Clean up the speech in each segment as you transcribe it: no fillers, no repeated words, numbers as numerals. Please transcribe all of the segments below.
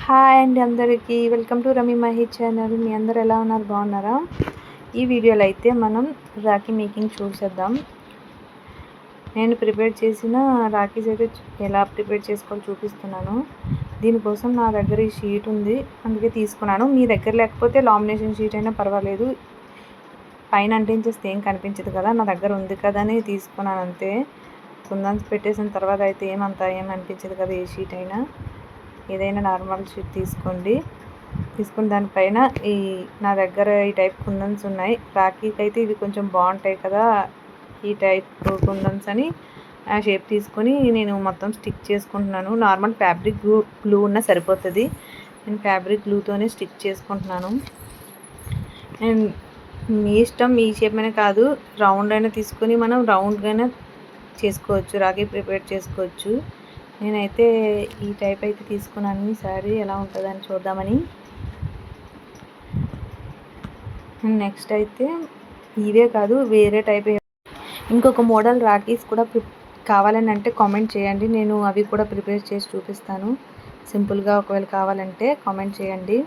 Hi అండి అందరికీ welcome to Rami Mahi channel. మీ అందరు ఎలా ఉన్నారు, బాగున్నారా? ఈ వీడియోలో అయితే మనం రాఖీ మేకింగ్ చూసేద్దాం. నేను ప్రిపేర్ చేసిన రాఖీస్ అయితే ఎలా ప్రిపేర్ చేసుకోవాలో చూపిస్తున్నాను. దీనికోసం నా దగ్గర ఈ షీట్ ఉంది, అందుకే తీసుకున్నాను. మీ దగ్గర లేకపోతే లామినేషన్ షీట్ అయినా పర్వాలేదు, పైన అంటించేస్తే ఏం కనిపించదు కదా. నా దగ్గర ఉంది కదా అని తీసుకున్నాను అంతే. కుందన్స్ పెట్టేసిన తర్వాత అయితే ఏం అనిపించదు కదా, ఏ షీట్ అయినా. ఏదైనా నార్మల్ షీట్ తీసుకుని దానిపైన నా దగ్గర ఈ టైప్ కుందన్స్ ఉన్నాయి. రాఖీకి అయితే ఇవి కొంచెం బాగుంటాయి కదా, ఈ టైప్ కుందన్స్ అని ఆ షేప్ తీసుకొని నేను మొత్తం స్టిక్ చేసుకుంటున్నాను. నార్మల్ ఫ్యాబ్రిక్ గ్లూ ఉన్నా సరిపోతుంది. నేను ఫ్యాబ్రిక్ గ్లూతోనే స్టిక్ చేసుకుంటున్నాను. అండ్ మీ ఇష్టం, ఈ షేప్ అయినా కాదు, రౌండ్ అయినా తీసుకొని మనం రౌండ్గా చేసుకోవచ్చు, రాఖీ ప్రిపేర్ చేసుకోవచ్చు. నేనైతే ఈ టైప్ అయితే తీసుకున్నాను. ఈసారి ఎలా ఉంటుందని చూద్దామని. నెక్స్ట్ అయితే ఇవే కాదు, వేరే టైప్ ఇంకొక మోడల్ రాఖీస్ కూడా కావాలని అంటే కామెంట్ చేయండి, నేను అవి కూడా ప్రిపేర్ చేసి చూపిస్తాను. సింపుల్గా ఒకవేళ కావాలంటే కామెంట్ చేయండి.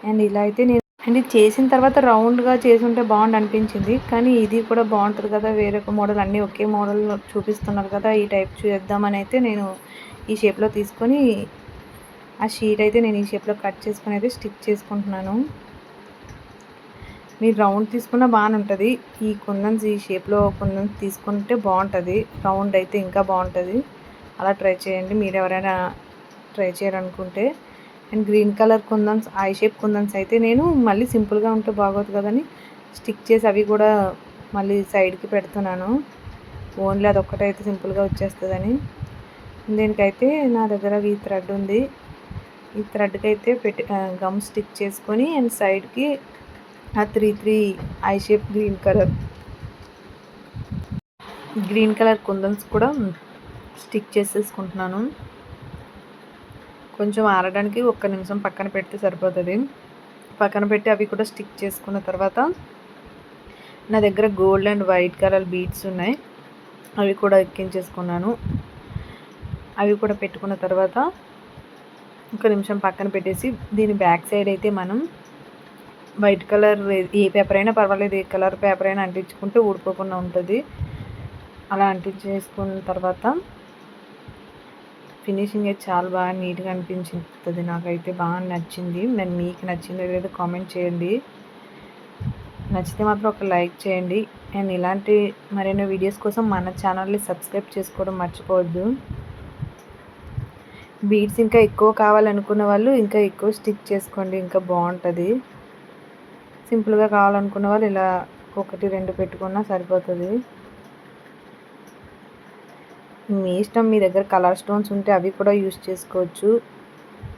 అండ్ ఇలా అయితే నేను ఇది చేసిన తర్వాత రౌండ్గా చేసుంటే బాగుండు అనిపించింది, కానీ ఇది కూడా బాగుంటుంది కదా, వేరొక మోడల్. అన్నీ ఒకే మోడల్ చూపిస్తున్నారు కదా, ఈ టైప్ చేద్దామని అయితే నేను ఈ షేప్లో తీసుకొని ఆ షీట్ అయితే నేను ఈ షేప్లో కట్ చేసుకొని అయితే స్టిక్ చేసుకుంటున్నాను. మీరు రౌండ్ తీసుకున్నా బాగానే ఉంటుంది. ఈ కుందన్స్ ఈ షేప్లో కుందన్స్ తీసుకుంటే బాగుంటుంది, రౌండ్ అయితే ఇంకా బాగుంటుంది. అలా ట్రై చేయండి మీరు ఎవరైనా ట్రై చేయాలనుకుంటే. And green colour kundans, eye shape kundans అయితే నేను మళ్ళీ సింపుల్గా ఉంటే బాగోదు కదని స్టిక్ చేసి అవి కూడా మళ్ళీ సైడ్కి పెడుతున్నాను. ఓన్లీ అదొక్కటైతే సింపుల్గా వచ్చేస్తుందని. దీనికైతే నా దగ్గర ఈ థ్రెడ్ ఉంది. ఈ థ్రెడ్కి అయితే గమ్ స్టిక్ చేసుకొని అండ్ సైడ్కి ఆ 3 ఐ షేప్ గ్రీన్ కలర్ కుందన్స్ కూడా స్టిక్ చేసేసుకుంటున్నాను. కొంచెం ఆరడానికి 1 నిమిషం పక్కన పెడితే సరిపోతుంది. పక్కన పెట్టి అవి కూడా స్టిక్ చేసుకున్న తర్వాత నా దగ్గర gold and white colour beads ఉన్నాయి, అవి కూడా ఎక్కించేసుకున్నాను. అవి కూడా పెట్టుకున్న తర్వాత 1 నిమిషం పక్కన పెట్టేసి దీని బ్యాక్ సైడ్ అయితే మనం వైట్ కలర్, ఏ పేపర్ అయినా పర్వాలేదు, ఏ కలర్ పేపర్ అయినా అంటించుకుంటే ఊడిపోకుండా ఉంటుంది. అలా అంటించేసుకున్న తర్వాత ఫినిషింగ్ అయితే చాలా బాగా నీట్గా అనిపించింది. నాకైతే బాగా నచ్చింది. మరి మీకు నచ్చిందో లేదో కామెంట్ చేయండి. నచ్చితే మాత్రం ఒక లైక్ చేయండి. అండ్ ఇలాంటి మరెన్నో వీడియోస్ కోసం మన ఛానల్ని సబ్స్క్రైబ్ చేసుకోవడం మర్చిపోవద్దు. బీడ్స్ ఇంకా ఎక్కువ కావాలనుకున్న వాళ్ళు ఇంకా ఎక్కువ స్టిక్ చేసుకోండి, ఇంకా బాగుంటుంది. సింపుల్గా కావాలనుకున్న వాళ్ళు ఇలా 1, 2 పెట్టుకున్నా సరిపోతుంది. మీ ఇష్టం, మీ దగ్గర కలర్ స్టోన్స్ ఉంటే అవి కూడా యూస్ చేసుకోవచ్చు,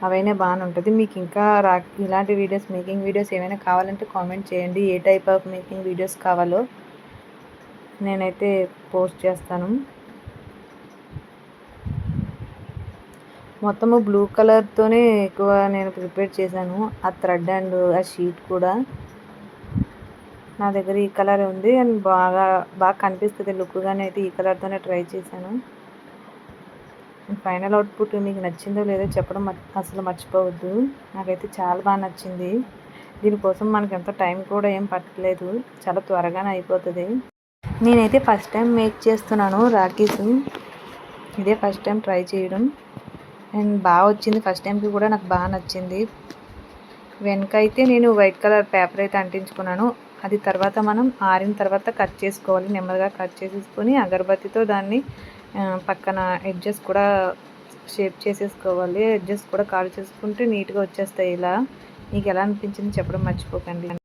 అవైనా బాగానే ఉంటుంది. మీకు ఇంకా ఇలాంటి వీడియోస్, మేకింగ్ వీడియోస్ ఏమైనా కావాలంటే కామెంట్ చేయండి. ఏ టైప్ ఆఫ్ మేకింగ్ వీడియోస్ కావాలో నేనైతే పోస్ట్ చేస్తాను. మొత్తము బ్లూ కలర్తోనే ఎక్కువ నేను ప్రిపేర్ చేశాను, ఆ థ్రెడ్ అండ్ ఆ షీట్ కూడా. నా దగ్గర ఈ కలర్ ఉంది అండ్ బాగా కనిపిస్తుంది లుక్గానే, అయితే ఈ కలర్తోనే ట్రై చేశాను. ఫైనల్ అవుట్పుట్ మీకు నచ్చిందో లేదో చెప్పడం అసలు మర్చిపోవద్దు. నాకైతే చాలా బాగా నచ్చింది. దీనికోసం మనకి ఎంత టైం కూడా ఏం పట్టలేదు, చాలా త్వరగానే అయిపోతుంది. నేనైతే ఫస్ట్ టైం మేక్ చేస్తున్నాను రాఖీస్, ఇదే ఫస్ట్ టైం ట్రై చేయడం. అండ్ బాగా వచ్చింది, ఫస్ట్ టైంకి కూడా నాకు బాగా నచ్చింది. వెనక అయితే నేను వైట్ కలర్ పేపర్ అయితే అంటించుకున్నాను. అది తర్వాత మనం ఆరిన తర్వాత కట్ చేసుకోవాలి, నెమ్మదిగా కట్ చేసేసుకొని అగరబత్తితో దాన్ని పక్కన ఎడ్జెస్ కూడా షేప్ చేసేసుకోవాలి. ఎడ్జెస్ కూడా కాల్ చేసుకుంటే నీట్గా వచ్చేస్తాయి. ఇలా మీకు ఎలా అనిపించింది చెప్పడం మర్చిపోకండి.